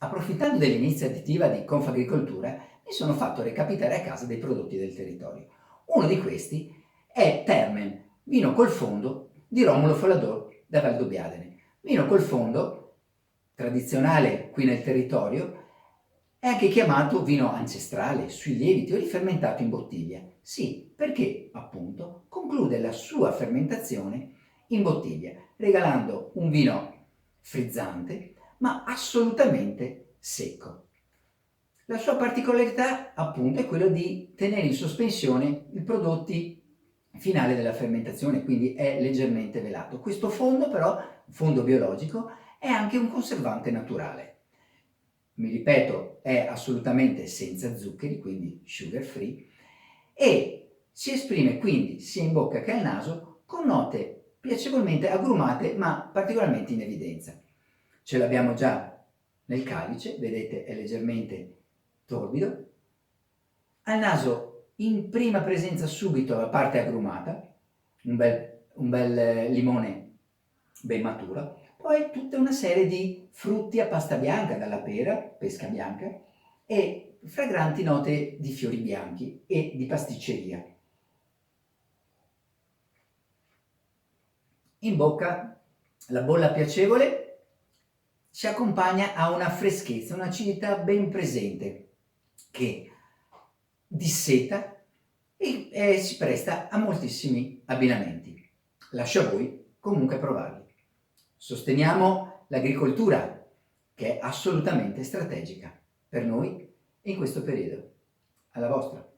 Approfittando dell'iniziativa di Confagricoltura, mi sono fatto recapitare a casa dei prodotti del territorio. Uno di questi è Termen, vino col fondo di Romolo Follador da Valdobbiadene. Vino col fondo, tradizionale qui nel territorio, è anche chiamato vino ancestrale, sui lieviti o rifermentato in bottiglia. Sì, perché appunto conclude la sua fermentazione in bottiglia, regalando un vino frizzante ma assolutamente secco. La sua particolarità appunto è quella di tenere in sospensione i prodotti finali della fermentazione, quindi è leggermente velato. Questo fondo però, fondo biologico, è anche un conservante naturale. Mi ripeto, è assolutamente senza zuccheri, quindi sugar free, e si esprime quindi sia in bocca che al naso con note piacevolmente agrumate ma particolarmente in evidenza. Ce l'abbiamo già nel calice, vedete è leggermente torbido. Al naso in prima presenza subito la parte agrumata, un bel limone ben maturo, poi tutta una serie di frutti a pasta bianca, dalla pera, pesca bianca, e fragranti note di fiori bianchi e di pasticceria. In bocca la bolla piacevole si accompagna a una freschezza, un'acidità ben presente che disseta e si presta a moltissimi abbinamenti. Lascio a voi comunque provarli. Sosteniamo l'agricoltura che è assolutamente strategica per noi in questo periodo. Alla vostra!